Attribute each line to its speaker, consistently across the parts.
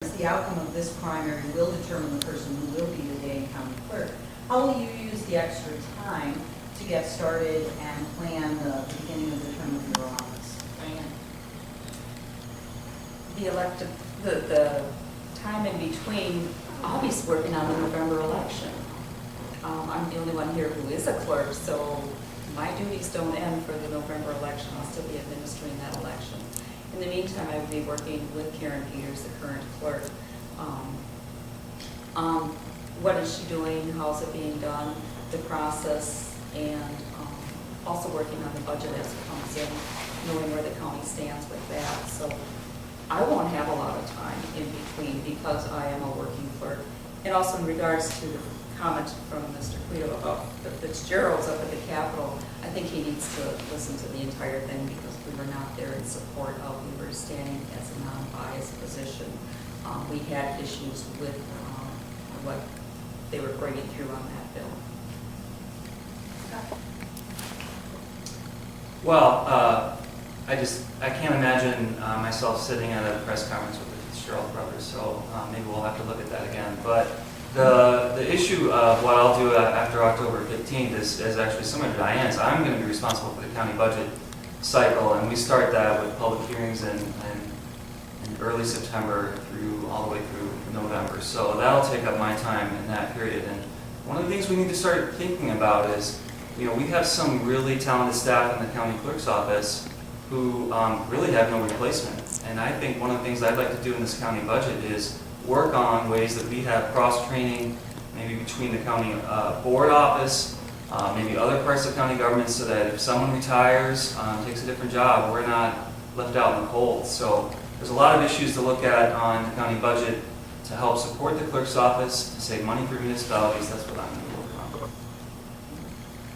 Speaker 1: The outcome of this primary will determine the person who will be the Dane County Clerk. How will you use the extra time to get started and plan the beginning of the term of your office? Diane?
Speaker 2: The time in between, I'll be working on the November election. I'm the only one here who is a clerk, so my duties don't end for the November election. I'll still be administering that election. In the meantime, I will be working with Karen Peters, the current clerk. What is she doing? How's it being done? The process, and also working on the budget as it comes in, knowing where the county stands with that. So I won't have a lot of time in between because I am a working clerk. And also in regards to the comment from Mr. Quito about the Fitzgeralds up at the Capitol, I think he needs to listen to the entire thing because we were not there in support of, we were standing as a non-biased position. We had issues with what they were bringing through on that bill.
Speaker 3: Well, I can't imagine myself sitting at a press conference with the Fitzgerald brothers, so maybe we'll have to look at that again. But the issue of what I'll do after October 15th is actually similar to Diane's. I'm going to be responsible for the county budget cycle, and we start that with public hearings in early September through all the way through November. So that'll take up my time in that period. And one of the things we need to start thinking about is, we have some really talented staff in the county clerk's office who really have no replacement. And I think one of the things I'd like to do in this county budget is work on ways that we have cross-training, maybe between the county board office, maybe other parts of county government, so that if someone retires, takes a different job, we're not left out in the cold. So there's a lot of issues to look at on the county budget to help support the clerk's office, to save money for municipalities. That's what I'm going to work on.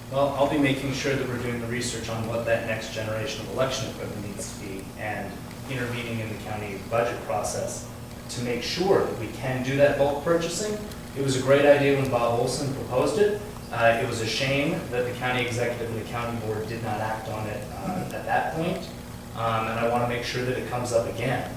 Speaker 4: Well, I'll be making sure that we're doing the research on what that next generation of election equipment needs to be and intervening in the county budget process to make sure that we can do that bulk purchasing. It was a great idea when Bob Olson proposed it. It was a shame that the county executive and the county board did not act on it at that point. And I want to make sure that it comes up again.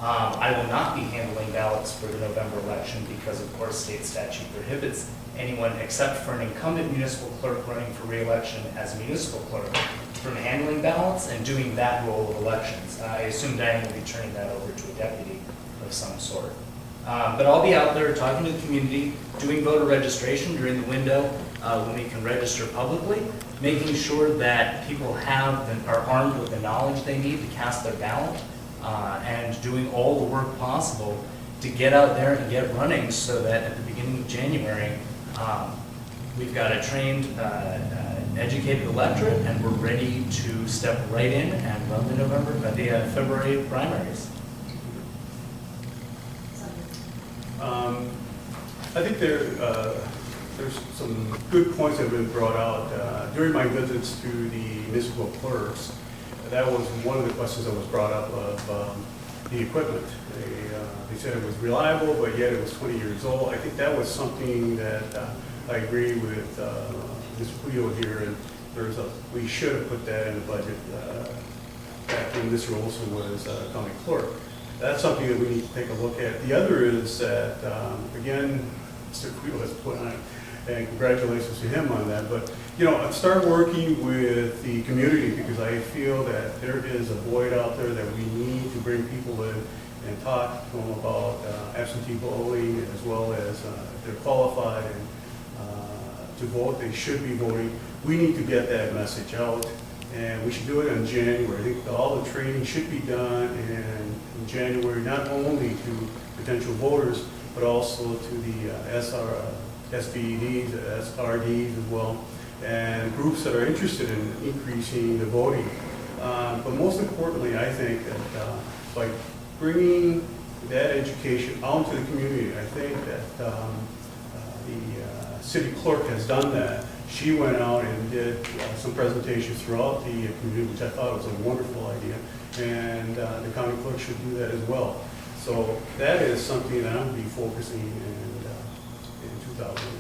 Speaker 4: I will not be handling ballots for the November election because, of course, state statute prohibits anyone except for an incumbent municipal clerk running for re-election as municipal clerk from handling ballots and doing that role of elections. I assume Dane will be turning that over to a deputy of some sort. But I'll be out there talking to the community, doing voter registration during the window when we can register publicly, making sure that people are armed with the knowledge they need to cast their ballot, and doing all the work possible to get out there and get running so that at the beginning of January, we've got a trained, educated electorate, and we're ready to step right in and run the February primaries.
Speaker 5: I think there's some good points that have been brought out. During my visits to the municipal clerks, that was one of the questions that was brought up of the equipment. They said it was reliable, but yet it was 20 years old. I think that was something that I agree with Mr. Quito here, and we should have put that in the budget back when Mr. Olson was county clerk. That's something that we need to take a look at. The other is that, again, Mr. Quito has put on it, and congratulations to him on that, but start working with the community, because I feel that there is a void out there that we need to bring people in and talk to them about absentee voting, as well as if they're qualified and to vote, they should be voting. We need to get that message out, and we should do it in January. I think all the training should be done in January, not only to potential voters, but also to the SVDs, SRDs as well, and groups that are interested in increasing the voting. But most importantly, I think that by bringing that education out to the community, I think that the city clerk has done that. She went out and did some presentations throughout the community, which I thought was a wonderful idea, and the county clerk should do that as well. So that is something that I'm going to be focusing in 2018.